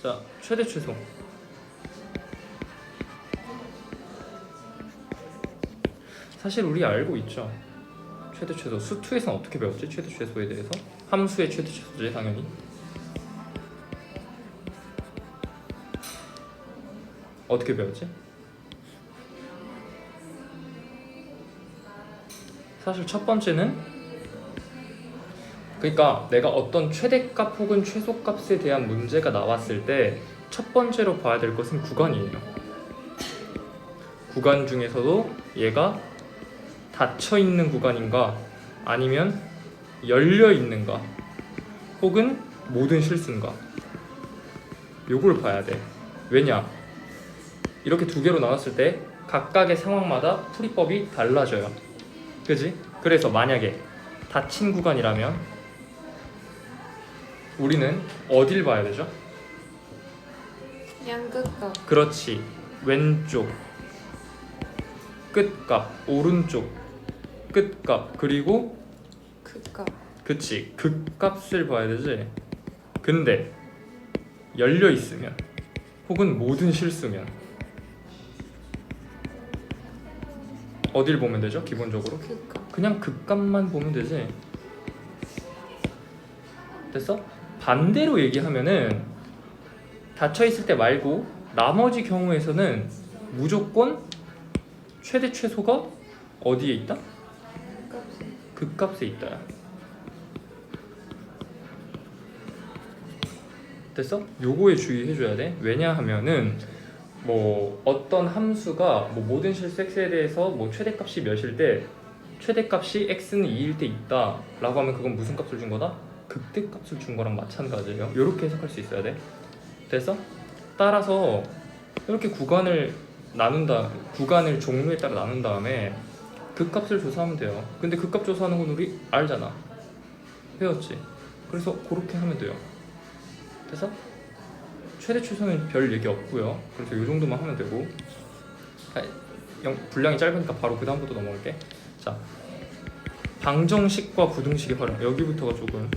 자, 최대 최소. 사실 우리 알고 있죠. 최대 최소. 수2에서는 어떻게 배웠지? 최대 최소에 대해서. 함수의 최대 최소지 당연히. 어떻게 배웠지? 사실 첫 번째는 그러니까 내가 어떤 최대값 혹은 최소값에 대한 문제가 나왔을 때 첫 번째로 봐야 될 것은 구간이에요. 구간 중에서도 얘가 닫혀 있는 구간인가 아니면 열려 있는가 혹은 모든 실수인가 요걸 봐야 돼. 왜냐? 이렇게 두 개로 나눴을 때 각각의 상황마다 풀이법이 달라져요. 그지? 그래서 만약에 닫힌 구간이라면 우리는 어딜 봐야 되죠? 양극값. 그렇지. 왼쪽 끝값, 오른쪽 끝값, 그리고 극값. 그치, 극값을 봐야 되지. 근데 열려 있으면 혹은 모든 실수면 어딜 보면 되죠? 기본적으로 극값. 그냥 극값만 보면 되지. 됐어? 반대로 얘기하면은 닫혀 있을 때 말고 나머지 경우에서는 무조건 최대 최소가 어디에 있다? 극값이. 극값에 있다. 됐어? 요거에 주의해줘야 돼. 왜냐하면은 뭐 어떤 함수가 뭐 모든 실수 x에 대해서 뭐 최대값이 몇일 때 최대값이 x는 2일 때 있다 라고 하면 그건 무슨 값을 준 거다? 극대값을 준 거랑 마찬가지예요. 요렇게 해석할 수 있어야 돼. 됐어? 따라서 이렇게 구간을 종류에 따라 나눈 다음에 극값을 조사하면 돼요. 근데 극값 조사하는 건 우리 알잖아. 배웠지? 그래서 그렇게 하면 돼요. 됐어? 최대 최소는 별 얘기 없고요. 그래서 이 정도만 하면 되고 분량이 짧으니까 바로 그 다음부터 넘어갈게. 자, 방정식과 부등식의 활용. 여기부터가 조금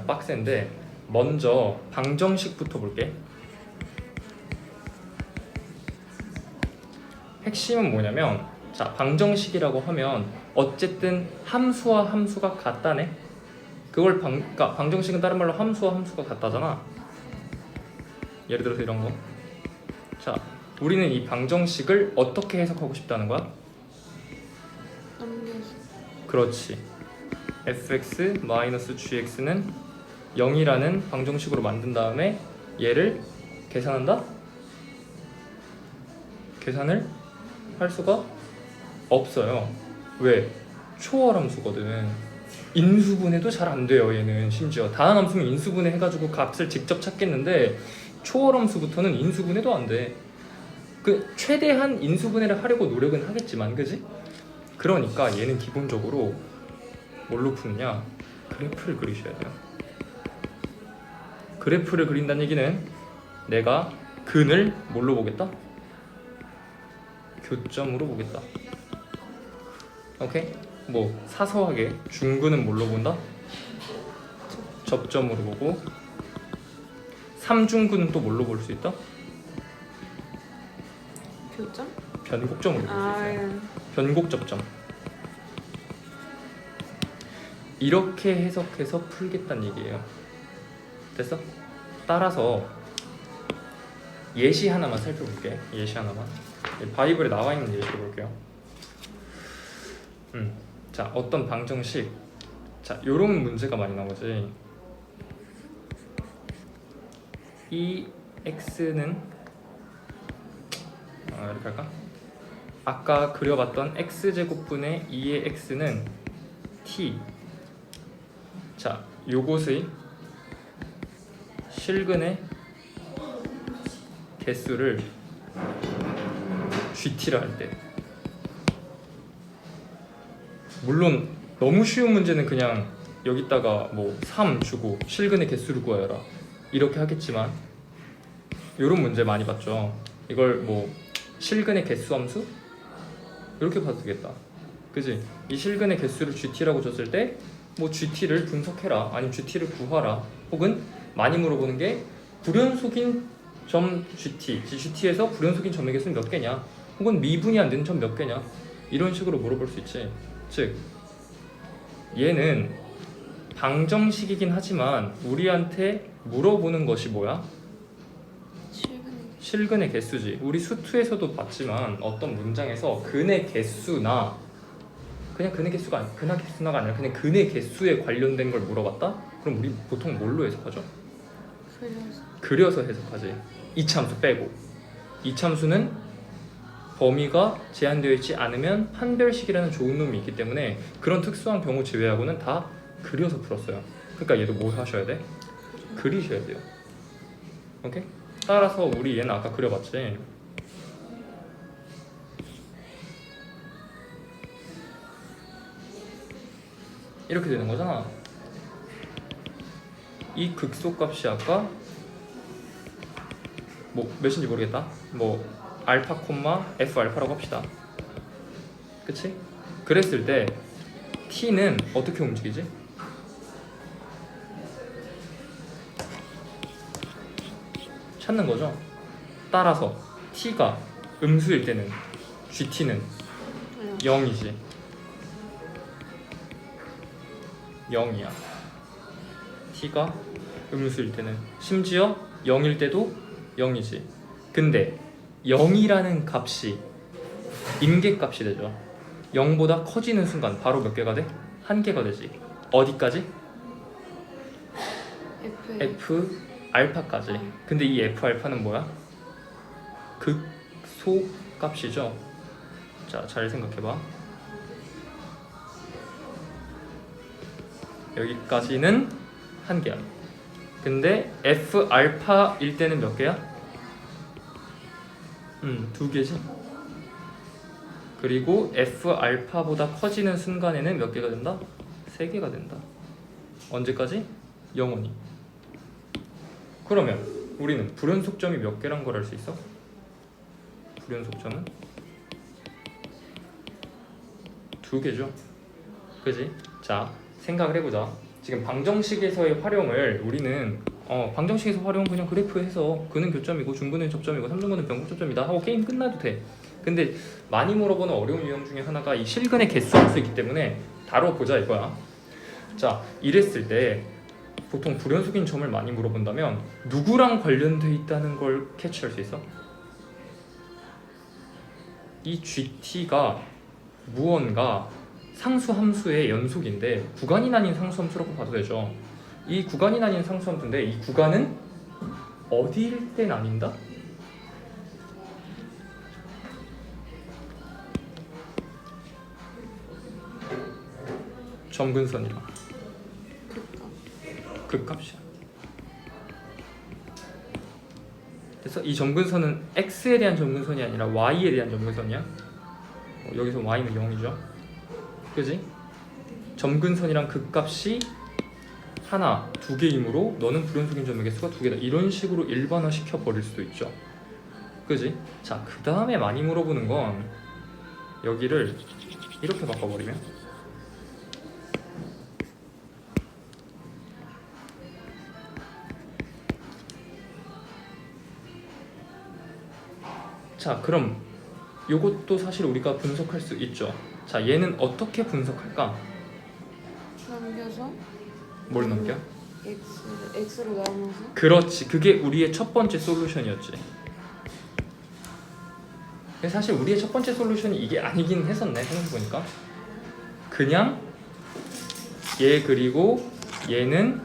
빡센데 먼저 방정식부터 볼게. 핵심은 뭐냐면 자, 방정식이라고 하면 어쨌든 함수와 함수가 같다네. 그걸 그러니까 방정식은 다른 말로 함수와 함수가 같다잖아. 예를 들어서 이런 거. 자, 우리는 이 방정식을 어떻게 해석하고 싶다는 거야? 음료수. 그렇지. fx-gx는 0이라는 방정식으로 만든 다음에 얘를 계산한다? 계산을 할 수가 없어요. 왜? 초월함수거든. 인수분해도 잘 안 돼요. 얘는 심지어 다항함수면 인수분해 해가지고 값을 직접 찾겠는데 초월함수부터는 인수분해도 안 돼. 그 최대한 인수분해를 하려고 노력은 하겠지만, 그지? 그러니까 얘는 기본적으로 뭘로 푸느냐? 그래프를 그리셔야 돼요. 그래프를 그린다는 얘기는 내가 근을 뭘로 보겠다? 교점으로 보겠다. 오케이? 뭐 사소하게 중근은 뭘로 본다? 접점으로 보고 삼중근은 또 뭘로 볼 수 있다? 교점? 변곡점으로 볼 수 있어요. 변곡 접점. 이렇게 해석해서 풀겠다는 얘기예요. 됐어? 따라서 예시 하나만 살펴볼게. 예시 하나만. 바이블에 나와 있는 예시 볼게요. 자, 어떤 방정식. 자, 요런 문제가 많이 나오지. 이 x는 이렇게 할까? 아까 그려봤던 x제곱분의 2의 x는 t. 자, 요것의 실근의 개수를 GT라 할 때, 물론 너무 쉬운 문제는 그냥 여기다가 뭐 3 주고 실근의 개수를 구하여라 이렇게 하겠지만 이런 문제 많이 봤죠. 이걸 뭐 실근의 개수 함수? 이렇게 봐도 되겠다. 그지? 이 실근의 개수를 GT라고 줬을 때 뭐 GT를 분석해라, 아니면 GT를 구하라, 혹은 많이 물어보는 게 불연속인 점 GT에서 불연속인 점의 개수는 몇 개냐, 혹은 미분이 안 되는 점 몇 개냐, 이런 식으로 물어볼 수 있지. 즉 얘는 방정식이긴 하지만 우리한테 물어보는 것이 뭐야? 실근의 개수지. 우리 수투에서도 봤지만 어떤 문장에서 근의 개수나 그냥 근의 개수가 근의 개수나가 아니라 그냥 근의 개수에 관련된 걸 물어봤다? 그럼 우리 보통 뭘로 해석하죠? 그려서 해석하지. 이참수 빼고. 이참수는 범위가 제한되어 있지 않으면 판별식이라는 좋은 놈이 있기 때문에 그런 특수한 경우 제외하고는 다 그려서 풀었어요. 그러니까 얘도 뭐 하셔야 돼? 그리셔야 돼요. 오케이? 따라서 우리 얘는 아까 그려봤지. 이렇게 되는 거잖아. 이 극소값이 아까 뭐 몇인지 모르겠다. 뭐 알파 콤마 f 알파라고 합시다. 그치? 그랬을 때 t는 어떻게 움직이지? 찾는 거죠. 따라서 t가 음수일 때는 gt는 0이지. 0이야. t가 음수일 때는, 심지어 0일 때도 0이지. 근데 0이라는 값이 임계값이 되죠. 0보다 커지는 순간 바로 몇 개가 돼? 한 개가 되지. 어디까지? f 알파까지. 근데 이 f 알파는 뭐야? 극소 값이죠. 자, 잘 생각해봐. 여기까지는 한 개야. 근데 f 알파일 때는 몇 개야? 두 개지. 그리고 f 알파보다 커지는 순간에는 몇 개가 된다? 세 개가 된다. 언제까지? 영원히. 그러면 우리는 불연속점이 몇 개란 걸 알 수 있어? 불연속점은 두 개죠. 그지? 자, 생각을 해보자. 지금 방정식에서의 활용을 우리는 방정식에서 활용 그냥 그래프해서 근은 교점이고 중근은 접점이고 삼중근은 변곡접점이다 하고 게임 끝나도 돼. 근데 많이 물어보는 어려운 유형 중에 하나가 이 실근의 개수 함수이기 때문에 다뤄보자 이거야. 자, 이랬을 때 보통 불연속인 점을 많이 물어본다면 누구랑 관련돼 있다는 걸 캐치할 수 있어? 이 GT가 무언가 상수 함수의 연속인데 구간이 나뉜 상수 함수라고 봐도 되죠. 이 구간이 나뉜 상수 함수인데 이 구간은 어디일 때 나뉜다? 점근선이랑 극값이야. 그래서 이 점근선은 x에 대한 점근선이 아니라 y에 대한 점근선이야. 여기서 y는 0이죠. 그지? 점근선이랑 극값이 하나, 두 개이므로 너는 불연속인 점의 개수가 두 개다. 이런 식으로 일반화 시켜 버릴 수도 있죠. 그지? 자, 그 다음에 많이 물어보는 건 여기를 이렇게 바꿔버리면 자, 그럼 요것도 사실 우리가 분석할 수 있죠. 자, 얘는 어떻게 분석할까? 넘겨서 뭘 넘겨? x로 나누면서. 그렇지, 그게 우리의 첫 번째 솔루션이었지. 근데 사실 우리의 첫 번째 솔루션이 이게 아니긴 했었네, 생각해보니까. 그냥 얘 그리고 얘는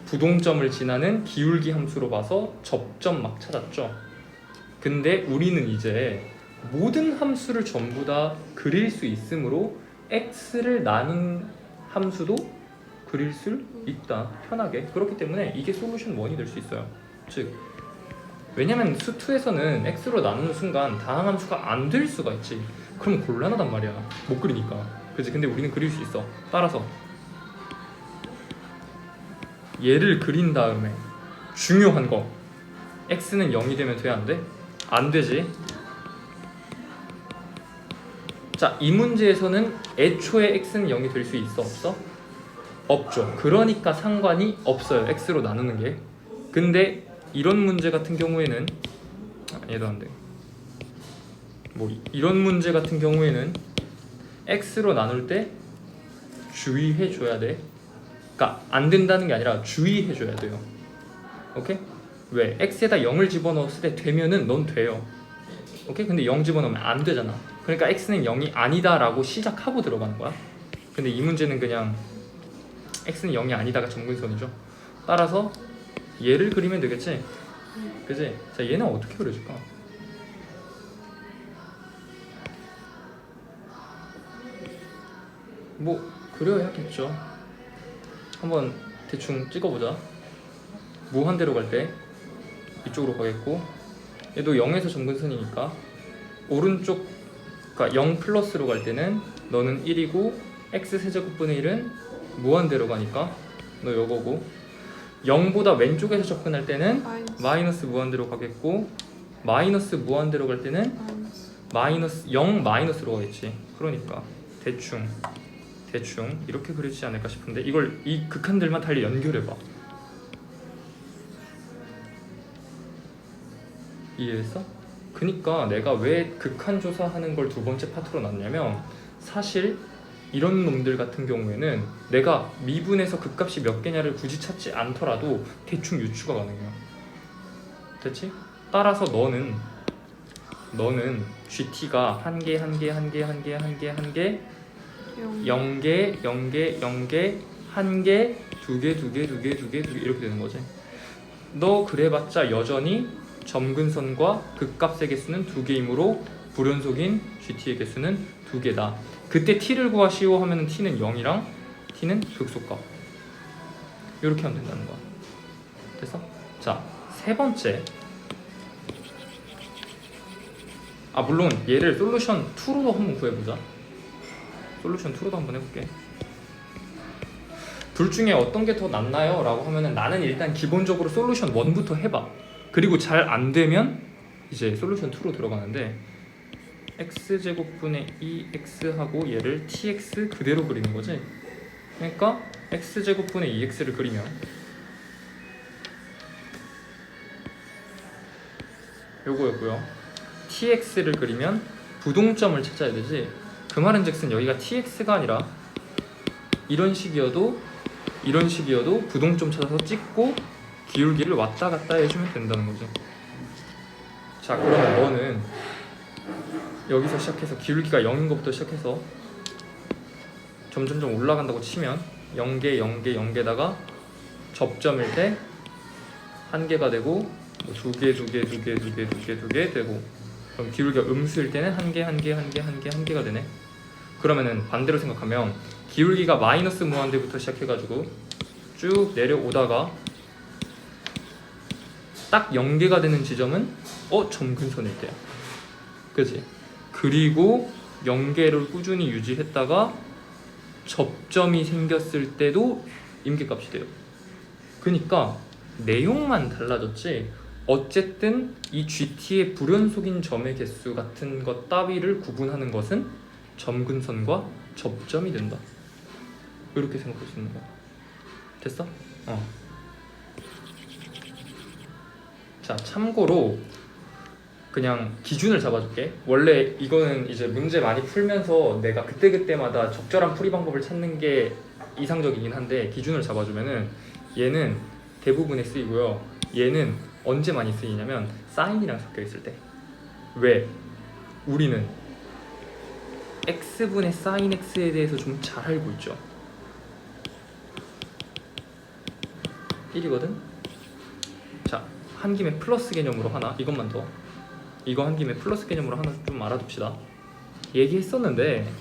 부동점을 지나는 기울기 함수로 봐서 접점 막 찾았죠. 근데 우리는 이제 모든 함수를 전부 다 그릴 수 있으므로 x를 나눈 함수도 그릴 수 있다, 편하게. 그렇기 때문에 이게 솔루션 1이 될 수 있어요. 즉, 왜냐면 수2에서는 x로 나누는 순간 다항 함수가 안 될 수가 있지. 그럼 곤란하단 말이야, 못 그리니까. 그치? 근데 우리는 그릴 수 있어. 따라서 얘를 그린 다음에 중요한 거, x는 0이 되면 돼, 안 돼? 안 되지. 자, 이 문제에서는 애초에 x는 0이 될 수 있어 없어? 없죠. 그러니까 상관이 없어요. x로 나누는 게. 근데 이런 문제 같은 경우에는 얘도 안 돼. 뭐 이런 문제 같은 경우에는 x로 나눌 때 주의해 줘야 돼. 그러니까 안 된다는 게 아니라 주의해 줘야 돼요. 오케이? 왜? x에다 0을 집어넣었을 때 되면은 넌 돼요. 오케이? 근데 0 집어넣으면 안 되잖아. 그러니까 x는 0이 아니다라고 시작하고 들어가는 거야. 근데 이 문제는 그냥 x는 0이 아니다가 점근선이죠. 따라서 얘를 그리면 되겠지? 그지? 자, 얘는 어떻게 그려줄까? 뭐 그려야겠죠. 한번 대충 찍어보자. 무한대로 갈 때 이쪽으로 가겠고, 얘도 0에서 점근선이니까 오른쪽, 그러니까 0 플러스로 갈 때는 너는 1이고 x 세제곱분의 1은 무한대로 가니까 너 요거고, 0보다 왼쪽에서 접근할 때는 마이너스 무한대로 가겠고, 마이너스 무한대로 갈 때는 마이너스 0 마이너스로 가겠지. 그러니까 대충 이렇게 그리지 않을까 싶은데, 이걸 이 극한들만 달리 연결해봐. 이해했어? 그니까 내가 왜 극한 조사하는 걸 두 번째 파트로 놨냐면, 사실 이런 놈들 같은 경우에는 내가 미분에서 극값이 몇 개냐를 굳이 찾지 않더라도 대충 유추가 가능해요. 됐지? 따라서 너는 GT가 1개, 1개, 1개, 1개, 1개, 1개, 0개, 0개, 0개, 1개, 2개, 2개, 2개, 2개, 2개 이렇게 되는 거지. 너 그래봤자 여전히 점근선과 극값의 개수는 2개이므로 불연속인 GT의 개수는 2개다. 그때 t를 구하시오 하면 t는 0이랑 t는 극소값. 이렇게 하면 된다는 거야. 됐어? 자, 세 번째. 물론 얘를 솔루션 2로도 한번 구해보자. 솔루션 2로도 한번 해볼게. 둘 중에 어떤 게 더 낫나요? 라고 하면은 나는 일단 기본적으로 솔루션 1부터 해봐. 그리고 잘 안 되면 이제 솔루션 2로 들어가는데, x제곱분의 2x하고 얘를 tx 그대로 그리는 거지. 그러니까 x제곱분의 2x를 그리면 요거였고요. tx를 그리면 부동점을 찾아야 되지. 그 말은즉슨 여기가 tx가 아니라 이런 식이어도 부동점 찾아서 찍고 기울기를 왔다 갔다 해주면 된다는 거죠. 자, 그러면 너는 여기서 시작해서 기울기가 0인 것부터 시작해서 점점점 올라간다고 치면 0개, 0개, 0개다가 접점일 때 1개가 되고, 2개, 2개, 2개, 2개, 2개, 2개 되고, 그럼 기울기가 음수일 때는 1개, 1개, 1개, 1개, 1개가 되네. 그러면은 반대로 생각하면 기울기가 마이너스 무한대부터 시작해가지고 쭉 내려오다가 딱 0개가 되는 지점은 점근선일 때야. 그치? 그리고 0개를 꾸준히 유지했다가 접점이 생겼을 때도 임계값이 돼요. 그러니까 내용만 달라졌지 어쨌든 이 GT의 불연속인 점의 개수 같은 것 따위를 구분하는 것은 점근선과 접점이 된다. 이렇게 생각할 수 있는 거야. 됐어? 자, 참고로 그냥 기준을 잡아줄게. 원래 이거는 이제 문제 많이 풀면서 내가 그때그때마다 적절한 풀이 방법을 찾는 게 이상적이긴 한데, 기준을 잡아주면은 얘는 대부분에 쓰이고요. 얘는 언제 많이 쓰이냐면 사인이랑 섞여 있을 때. 왜? 우리는 x분의 sin x에 대해서 좀 잘 알고 있죠. 1이거든? 자, 한 김에 플러스 개념으로 하나, 이것만 더. 이거 한 김에 플러스 개념으로 하나 좀 알아둡시다. 얘기했었는데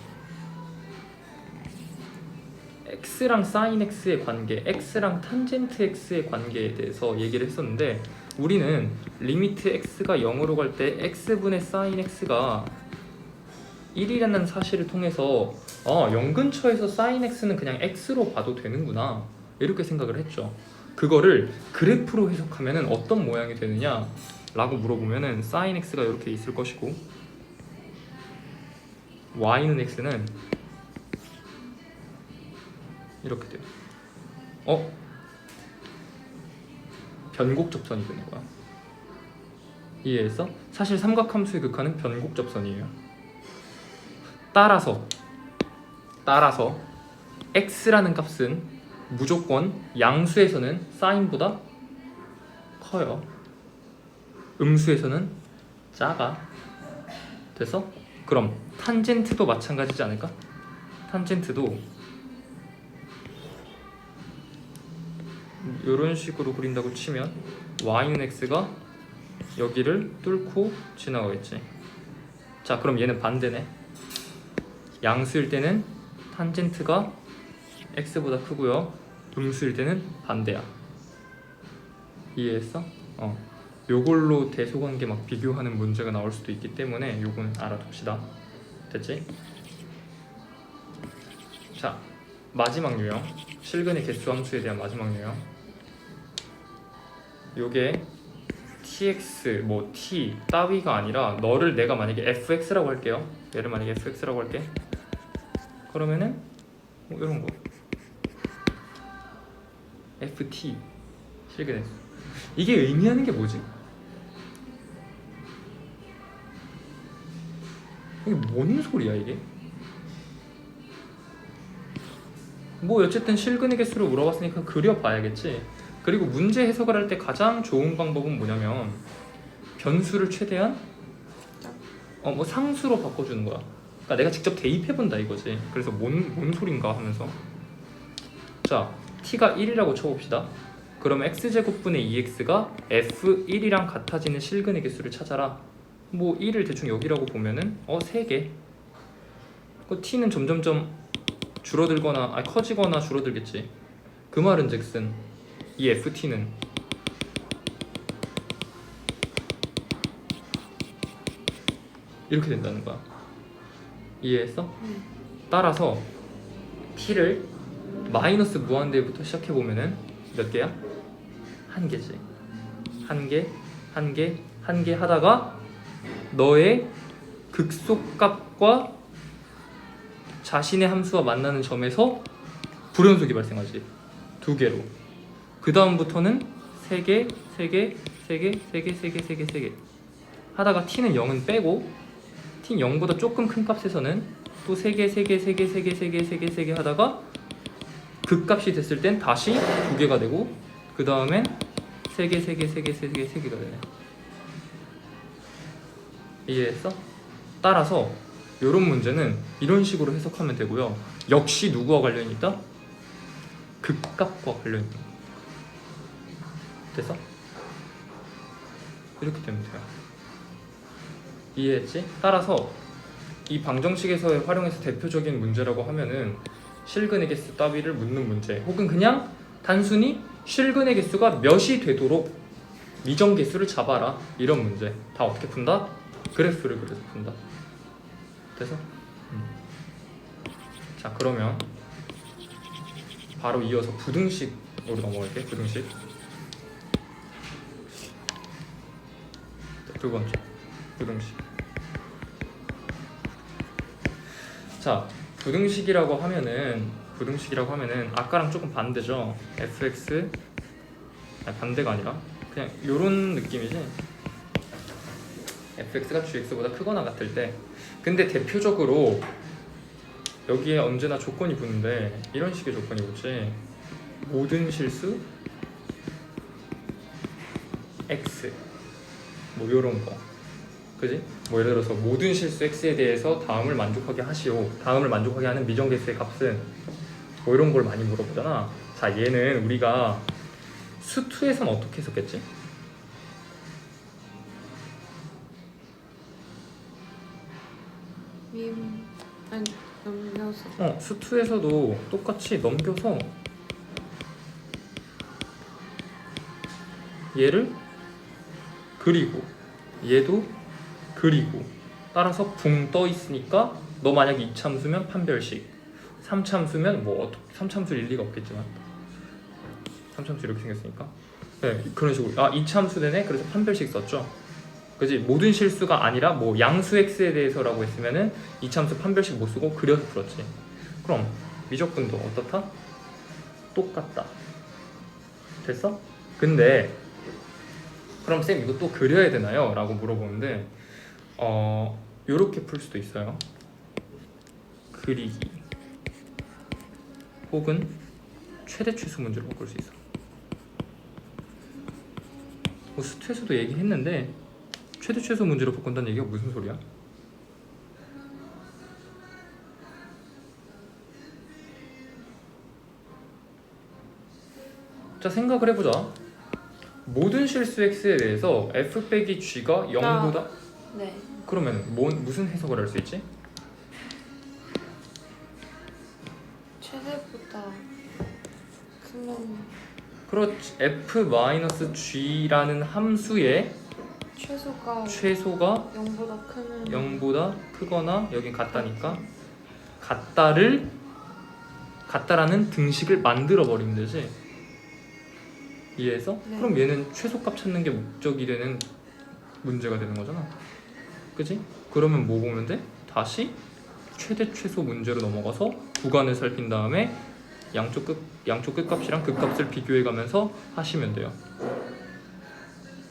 x랑 sin x의 관계, x랑 탄젠트 x의 관계에 대해서 얘기를 했었는데, 우리는 리미트 x가 0으로 갈 때 x분의 sin x가 1이라는 사실을 통해서 0 근처에서 sin x는 그냥 x로 봐도 되는구나 이렇게 생각을 했죠. 그거를 그래프로 해석하면은 어떤 모양이 되느냐 라고 물어보면은 sin x가 이렇게 있을 것이고, y는 x는 이렇게 돼요. 변곡 접선이 되는 거야. 이해했어? 사실 삼각함수의 극한은 변곡 접선이에요. 따라서 x라는 값은 무조건 양수에서는 사인보다 커요. 음수에서는 작아. 됐어? 그럼 탄젠트도 마찬가지지 않을까? 탄젠트도 이런 식으로 그린다고 치면 y는 x가 여기를 뚫고 지나가겠지. 자, 그럼 얘는 반대네. 양수일 때는 탄젠트가 x보다 크고요. 음수일 때는 반대야. 이해했어? 요걸로 대소관계 막 비교하는 문제가 나올 수도 있기 때문에 요건 알아둡시다. 됐지? 자, 마지막 유형. 실근의 개수 함수에 대한 마지막 유형. 요게 tx, t 따위가 아니라 너를 내가 만약에 fx라고 할게요. 얘를 만약에 fx라고 할게. 그러면은 이런 거 ft 실근의 수. 이게 의미하는 게 뭐지? 이게 뭔 소리야 이게? 어쨌든 실근의 개수를 물어봤으니까 그려봐야겠지. 그리고 문제 해석을 할 때 가장 좋은 방법은 뭐냐면 변수를 최대한 상수로 바꿔주는 거야. 그러니까 내가 직접 대입해본다 이거지. 그래서 뭔 소린가 하면서 자, t가 1이라고 쳐봅시다. 그러면 x제곱분의 2x가 f1이랑 같아지는 실근의 개수를 찾아라. 1을 대충 여기라고 보면은 3개. 그 t는 점점점 줄어들거나 커지거나 줄어들겠지. 그 말은즉슨 이 ft는 이렇게 된다는 거야. 이해했어? 따라서 t를 마이너스 무한대부터 시작해 보면은 몇 개야? 한 개지. 한 개 하다가 너의 극소값과 자신의 함수가 만나는 점에서 불연속이 발생하지. 2개로. 그 다음부터는 3개 하다가 t는 0은 빼고 t는 0보다 조금 큰 값에서는 또 3개 하다가 극값이 됐을 땐 다시 2개가 되고 그 다음엔 3개가 되네. 이해했어? 따라서 이런 문제는 이런 식으로 해석하면 되고요. 역시 누구와 관련이 있다? 극값과 관련이 있다. 됐어? 이렇게 되면 돼요. 이해했지? 따라서 이 방정식에서 활용해서 대표적인 문제라고 하면은 실근의 개수 따위를 묻는 문제, 혹은 그냥 단순히 실근의 개수가 몇이 되도록 미정개수를 잡아라, 이런 문제 다 어떻게 푼다? 그래프를 그려서 푼다. 돼서? 자, 그러면 바로 이어서 부등식으로 넘어갈게. 부등식 두 번째 부등식. 자, 부등식이라고 하면은 아까랑 조금 반대죠. fx 반대가 아니라 그냥 요런 느낌이지. fx가 gx보다 크거나 같을 때. 근데 대표적으로 여기에 언제나 조건이 붙는데 이런 식의 조건이 붙지. 모든 실수 x 요런 거, 그지? 예를 들어서 모든 실수 x에 대해서 다음을 만족하게 하시오. 다음을 만족하게 하는 미정개수의 값은 이런 걸 많이 물어보잖아. 자, 얘는 우리가 수2에서는 어떻게 했었겠지? 넘겨서 수2에서도 똑같이 넘겨서 얘를 그리고 얘도 그리고 따라서 붕 떠 있으니까 너 만약에 이참수면 판별식, 3참수면 3참수일 리가 없겠지만 3참수 이렇게 생겼으니까 그런 식으로 이참수 되네. 그래서 판별식 썼죠. 그지? 모든 실수가 아니라 뭐 양수 x에 대해서라고 했으면은 이차함수 판별식 못 쓰고 그려서 풀었지. 그럼 미적분도 어떻다? 똑같다. 됐어? 근데 그럼 쌤 이거 또 그려야 되나요? 라고 물어보는데 요렇게 풀 수도 있어요. 그리기 혹은 최대 최소 문제로 바꿀 수 있어. 뭐 수퇴수도 얘기했는데 최대 최소 문제로 바꾼다는 얘기가 무슨 소리야? 자, 생각을 해보자. 모든 실수 x에 대해서 f 빼기 g가 0보다 네. 그러면 무슨 해석을 할 수 있지? 최대보다 크면 그렇지. f-g라는 함수의 최소가 최소가 0보다 크면 0보다 크거나 여긴 같다니까 같다라는 등식을 만들어 버리면 되지. 이해해서? 네. 그럼 얘는 최소값 찾는 게 목적이 되는 문제가 되는 거잖아. 그치? 그러면 뭐 보면 돼? 다시 최대 최소 문제로 넘어가서 구간을 살핀 다음에 양쪽 끝값이랑 극값을 비교해 가면서 하시면 돼요.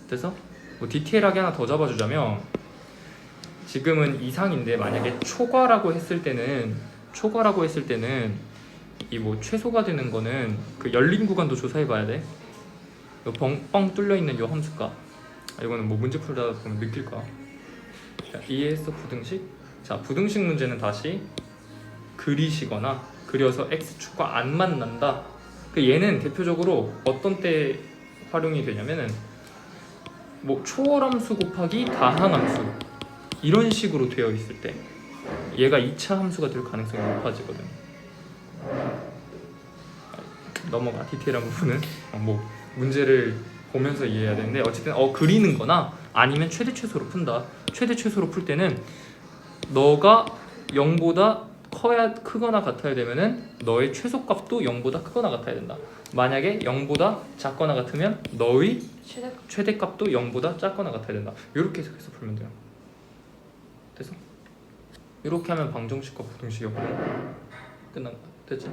됐어? 뭐 디테일하게 하나 더 잡아주자면 지금은 이상인데 만약에 초과라고 했을 때는 이 뭐 최소가 되는 거는 그 열린 구간도 조사해 봐야 돼. 요 뻥뻥 뚫려 있는 요 함수값. 이거는 뭐 문제 풀다 보면 느낄 거야. 자, 이해했어 부등식? 자, 부등식 문제는 다시 그리시거나 그려서 x축과 안 만난다. 그 얘는 대표적으로 어떤 때 활용이 되냐면은 뭐 초월함수 곱하기 다항함수 이런 식으로 되어 있을 때 얘가 2차 함수가 될 가능성이 높아지거든. 넘어가 디테일한 부분은 뭐 문제를 보면서 이해해야 되는데 어쨌든 그리는 거나 아니면 최대 최소로 푼다. 최대 최소로 풀 때는 너가 0보다 크거나 같아야 되면은 너의 최소값도 0보다 크거나 같아야 된다. 만약에 0보다 작거나 같으면 너의 최대값도 0보다 작거나 같아야 된다. 이렇게 해석해서 풀면 돼요. 됐어? 이렇게 하면 방정식과 부등식이 끝난 거야. 됐지?